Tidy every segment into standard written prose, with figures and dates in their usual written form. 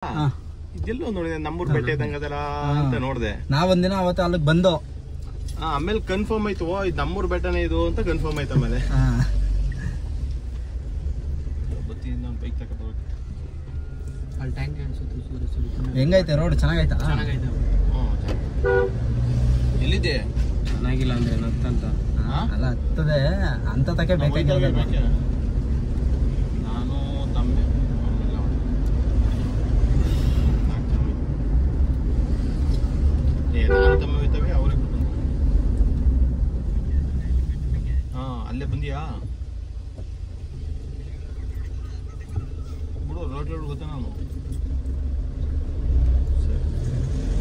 ಇದೆಲ್ಲೋ ನೋಡಿದೆ ನಮ್ಮೂರ್ ಬೆಟ್ಟ ಇದ್ದಂಗ ಅದಲ್ಲ ಅಂತ ನೋಡ್ದೆ. ನಾವೊಂದಿನ ಅವತ್ತು ಅಲ್ಲಿಗೆ ಬಂದೋ ಆಮೇಲೆ ಕನ್ಫರ್ಮ್ ಆಯ್ತು ಇದು ನಮ್ಮೂರ್ ಬೆಟ್ಟನೇ ಇದು ಅಂತ ಕನ್ಫರ್ಮ್ ಆಯ್ತು. ಆಮೇಲೆ ಹೆಂಗೈತೆ ರೋಡ್? ಚೆನ್ನಾಗೈತಾ? ಎಲ್ಲಿದೆ? ಚೆನ್ನಾಗಿಲ್ಲ ಅಂದ್ರೆ ಹತ್ತಂತ ಅಲ್ಲ ಹತ್ತದೆ ಅಂತ ತಕ್ಕೆ ಬೇಕಾಗಿಲ್ಲ. ನಾನು ತಮ್ಮೆ ತಮ್ಮ ಹೋಯ್ತವೆ ಅವರೇ. ಅಲ್ಲೇ ಬಂದಿಯಾ ಬಿಡು. ರೋಡ್ ಗೊತ್ತಾ? ನಾನು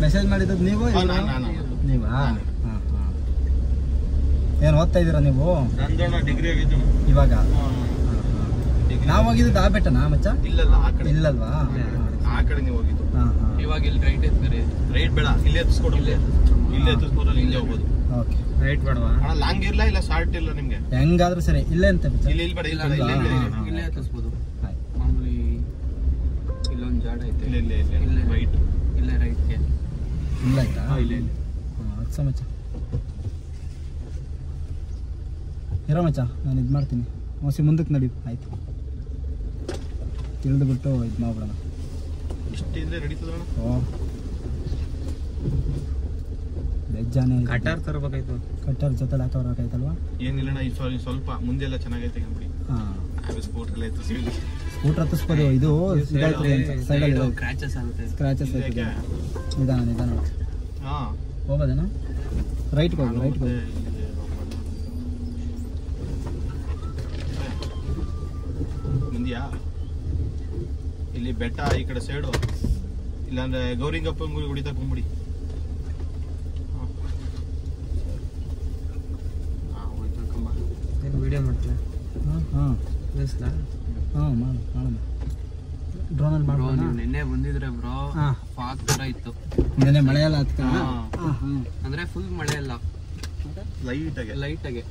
ಮೆಸೇಜ್ ಮಾಡಿದ್ದು ನೀವು? ನೀವಾ? ಏನು ಓದ್ತಾ ಇದ್ದೀರಾ ನೀವು? ಡಿಗ್ರಿ ಆಗಿದ್ದು ಇವಾಗ. ನಾವು ಹೋಗಿದ್ದು ಆ ಬೆಟ್ಟನಾ ಮಚ್ಚ? ಇಲ್ಲಲ್ಲ, ಆ ಕಡೆ. ಇಲ್ಲಲ್ವಾ? ಆ ಕಡೆ ನೀವು ಹೋಗಿದ್ದು. ಇವಾಗ ಇಲ್ಲಿ ರೈಟ್ ಎತ್ತಾರೆ. ರೈಟ್ ಬೇಡ, ಇಲ್ಲೇ ಎತ್ತಿಸ್ಕೊಡು. ಇಲ್ಲೇ ಎತ್ತಿಸ್ಕೊಡಲ್ಲ, ಇಲ್ಲೇ ಹೋಗೋದು. ಓಕೆ, ರೈಟ್ ಬೇಡವಾ? ಲಾಂಗ್ ಇರ್ಲ ಇಲ್ಲ ಶಾರ್ಟ್ ಇಲ್ಲ ನಿಮ್ಗೆ? ಹೆಂಗಾದ್ರೂ ಸರಿ. ಇಲ್ಲೇ ಅಂತ ಇಲ್ಲಿ ಬೇಡ, ಇಲ್ಲೇ ಎತ್ತಿಸ್ಬೋದು. ಮಾಮೂಲಿ ಇಲ್ಲೊಂದು ಜಾಡ ಐತೆ. ಇಲ್ಲೇ ರೈಟ್, ಇಲ್ಲೇ ರೈಟ್ಗೆ ಇಲ್ಲ ಆಯ್ತಾ? ಇಲ್ಲೇ ಹತ್ತು ಮಚ್ಚ ಇರೋ ಮಚ್ಚ, ನಾನು ಇದು ಮಾಡ್ತೀನಿ. ಮೋಸಿ ಮುಂದಕ್ಕೆ ನಡಿ. ಆಯ್ತು, ತಿಳಿದು ಬಿಟ್ಟು ಇದು ಮಾಡ್ಬಿಡೋಣ. ಇಷ್ಟಿದ್ರೆ ನಡೀತದಣ್ಣ. ಓ ಬೆಜ್ಜಾನೆ. ಕಟ್ಟಾರ್ ತರಬೇಕಾಯ್ತು. ಕಟ್ಟಾರ್ ಜೊತೆಲಿ ಹಾಕೋರ್ಬೇಕಾಯ್ತಲ್ವಾ? ಏನಿಲ್ಲಣ್ಣ, ಈ ಸ್ವಲ್ಪ ಮುಂದೆ ಎಲ್ಲ ಚೆನ್ನಾಗೈತೆ ಕಂಬಿಡಿ. ಸ್ಕೂಟರ್ ಹತ್ತಿಸ್ಬೋದು. ಇದು ಸೈಡಲ್ಲಿ ಕ್ರ್ಯಾಚಸ್ ಆಗುತ್ತೆ. ಸ್ಕ್ರಾಚಸ್ ಆಯ್ತು. ನಿಧಾನ ಹೋಗೋದೇನಾ? ರೈಟ್ಗೆ ಹೋಗಿ, ರೈಟ್ಗೆ ಹೋಗಿ. ಮುಂದಿಯಾ? ಇಲ್ಲಿ ಬೆಟ್ಟ ಈ ಕಡೆ ಸೈಡು, ಇಲ್ಲಾಂದ್ರೆ ಗೌರಿಂಗಪ್ಪ ಗುಡಿ ತಗೊಂಬಿಡಿ. ವಿಡಿಯೋ ಮಾಡ್ತೀವಿ. ಮಾಡೋಣ. ಡ್ರೋನಲ್ಲಿ ಮಾಡೋಣ. ನಿನ್ನೆ ಬಂದಿದ್ರೆ ಬ್ರೋ, ಫಾಗ್ ತರ ಇತ್ತು. ನಿನ್ನೆ ಮಳೆ ಎಲ್ಲ ಅಂದ್ರೆ ಫುಲ್ ಮಳೆ ಅಲ್ಲ, ಲೈಟ್ ಆಗಿ